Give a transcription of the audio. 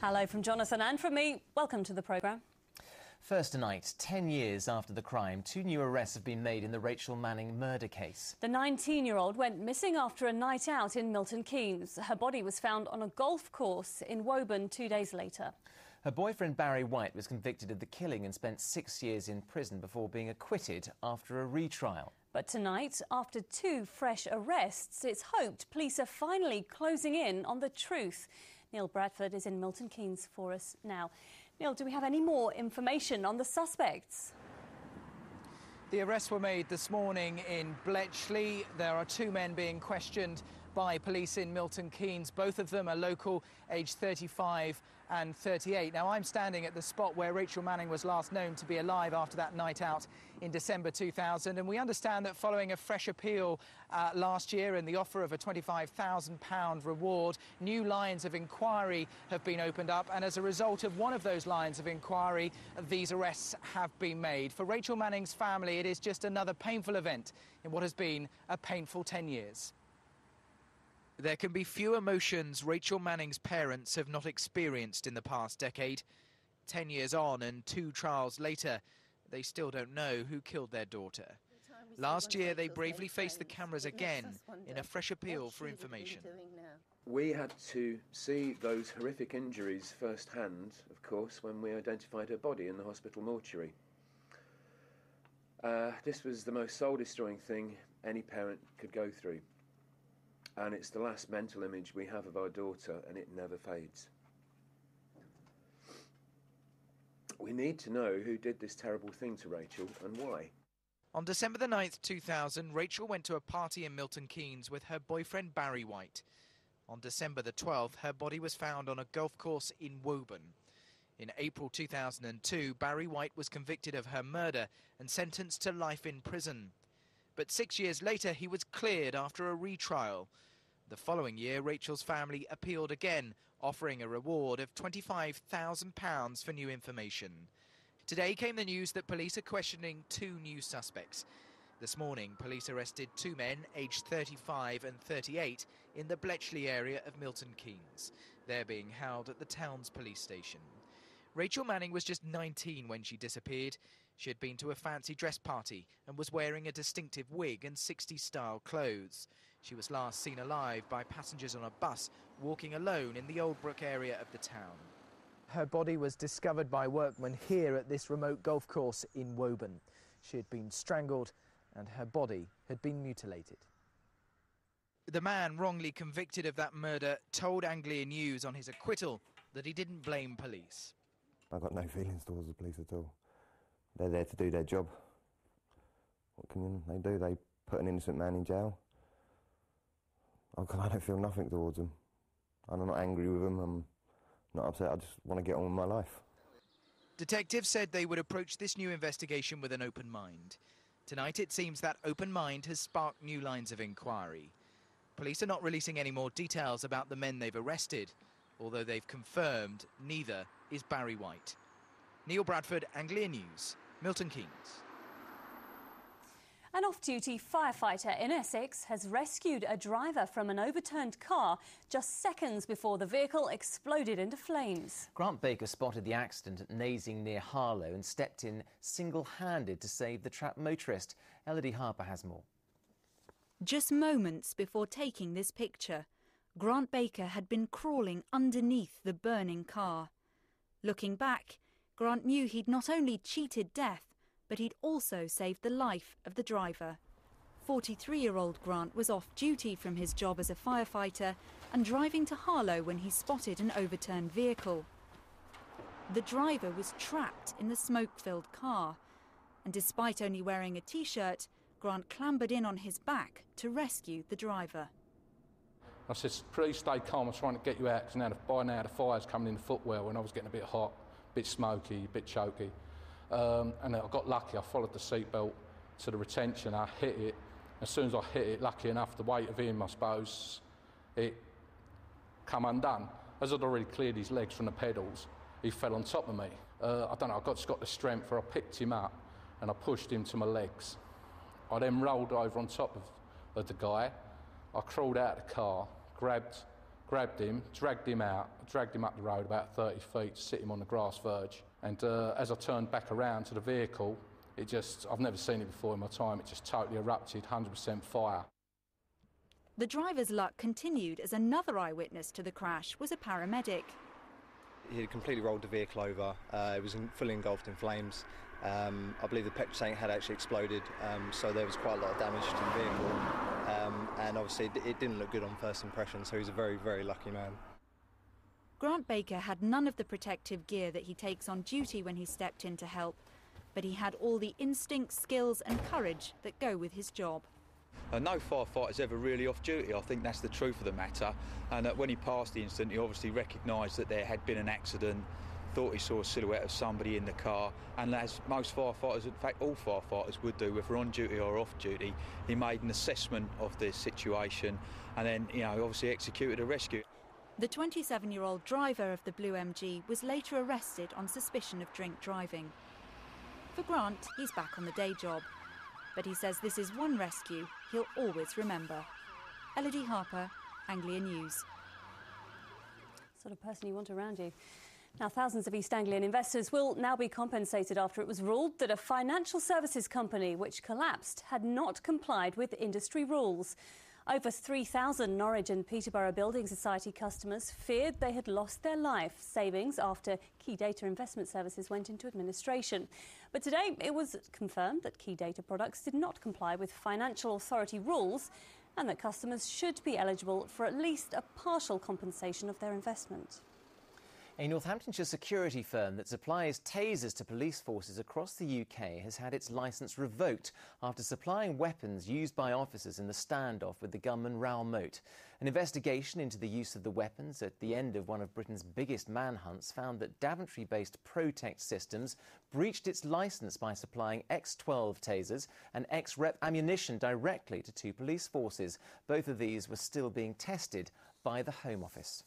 Hello from Jonathan and from me. Welcome to the programme. First tonight, 10 years after the crime, 2 new arrests have been made in the Rachel Manning murder case. The 19-year-old went missing after a night out in Milton Keynes. Her body was found on a golf course in Woburn 2 days later. Her boyfriend Barry White was convicted of the killing and spent 6 years in prison before being acquitted after a retrial. But tonight, after 2 fresh arrests, it's hoped police are finally closing in on the truth. Neil Bradford is in Milton Keynes for us now. Neil, do we have any more information on the suspects? The arrests were made this morning in Bletchley. There are 2 men being questioned by police in Milton Keynes. Both of them are local, aged 35 and 38. Now, I'm standing at the spot where Rachel Manning was last known to be alive after that night out in December 2000. And we understand that following a fresh appeal last year and the offer of a £25,000 reward, new lines of inquiry have been opened up. And as a result of one of those lines of inquiry, these arrests have been made. For Rachel Manning's family, it is just another painful event in what has been a painful 10 years. There can be few emotions Rachel Manning's parents have not experienced in the past decade. 10 years on and 2 trials later, they still don't know who killed their daughter. Last year, they bravely faced the cameras again in a fresh appeal for information. We had to see those horrific injuries firsthand, of course, when we identified her body in the hospital mortuary. This was the most soul-destroying thing any parent could go through. And it's the last mental image we have of our daughter, and it never fades. We need to know who did this terrible thing to Rachel and why. On December the 9th, 2000, Rachel went to a party in Milton Keynes with her boyfriend Barry White. On December the 12th, her body was found on a golf course in Woburn. In April 2002, Barry White was convicted of her murder and sentenced to life in prison. But 6 years later, he was cleared after a retrial. The following year, Rachel's family appealed again, offering a reward of £25,000 for new information. Today came the news that police are questioning 2 new suspects. This morning, police arrested 2 men, aged 35 and 38, in the Bletchley area of Milton Keynes. They're being held at the town's police station. Rachel Manning was just 19 when she disappeared. She had been to a fancy dress party and was wearing a distinctive wig and 60s-style clothes. She was last seen alive by passengers on a bus walking alone in the Old Brook area of the town. Her body was discovered by workmen here at this remote golf course in Woburn. She had been strangled and her body had been mutilated. The man wrongly convicted of that murder told Anglia News on his acquittal that he didn't blame police. I've got no feelings towards the police at all. They're there to do their job. What can they do? They put an innocent man in jail. I don't feel nothing towards them. I'm not angry with them, I'm not upset, I just want to get on with my life. Detectives said they would approach this new investigation with an open mind. Tonight it seems that open mind has sparked new lines of inquiry. Police are not releasing any more details about the men they've arrested, although they've confirmed neither is Barry White. Neil Bradford, Anglia News, Milton Keynes. An off-duty firefighter in Essex has rescued a driver from an overturned car just seconds before the vehicle exploded into flames. Grant Baker spotted the accident at Nazing near Harlow and stepped in single-handed to save the trapped motorist. Elodie Harper has more. Just moments before taking this picture, Grant Baker had been crawling underneath the burning car. Looking back, Grant knew he'd not only cheated death, but he'd also saved the life of the driver. 43-year-old Grant was off duty from his job as a firefighter and driving to Harlow when he spotted an overturned vehicle. The driver was trapped in the smoke-filled car, and despite only wearing a T-shirt, Grant clambered in on his back to rescue the driver. I said, please stay calm, I'm trying to get you out, because by now the fire's coming in the footwell and I was getting a bit hot, a bit smoky, a bit choky. And I got lucky, I followed the seatbelt to the retention, I hit it. As soon as I hit it, lucky enough, the weight of him, I suppose, it come undone. As I'd already cleared his legs from the pedals, he fell on top of me. I don't know, I just got the strength where I picked him up and I pushed him to my legs. I then rolled over on top of the guy. I crawled out of the car, grabbed grabbed him, dragged him out, dragged him up the road about 30 feet, sit him on the grass verge. And as I turned back around to the vehicle, I've never seen it before in my time, it just totally erupted, 100% fire. The driver's luck continued as another eyewitness to the crash was a paramedic. He had completely rolled the vehicle over. It was fully engulfed in flames. I believe the petrol tank had actually exploded, so there was quite a lot of damage to the vehicle. And obviously it didn't look good on first impression, so he was a very, very lucky man. Grant Baker had none of the protective gear that he takes on duty when he stepped in to help, but he had all the instincts, skills and courage that go with his job. No firefighter's ever really off duty. I think that's the truth of the matter. And when he passed the incident, he obviously recognised that there had been an accident, thought he saw a silhouette of somebody in the car, and as most firefighters, in fact all firefighters would do, whether on duty or off duty, he made an assessment of the situation and then, obviously executed a rescue. The 27-year-old driver of the Blue MG was later arrested on suspicion of drink driving. For Grant, he's back on the day job. But he says this is one rescue he'll always remember. Elodie Harper, Anglia News. Sort of person you want around you. Now, thousands of East Anglian investors will now be compensated after it was ruled that a financial services company which collapsed had not complied with industry rules. Over 3,000 Norwich and Peterborough Building Society customers feared they had lost their life savings after Key Data Investment Services went into administration. But today it was confirmed that Key Data products did not comply with financial authority rules and that customers should be eligible for at least a partial compensation of their investment. A Northamptonshire security firm that supplies tasers to police forces across the UK has had its licence revoked after supplying weapons used by officers in the standoff with the gunman Raoul Moat. An investigation into the use of the weapons at the end of one of Britain's biggest manhunts found that Daventry-based Protect Systems breached its licence by supplying X12 tasers and X-Rep ammunition directly to two police forces. Both of these were still being tested by the Home Office.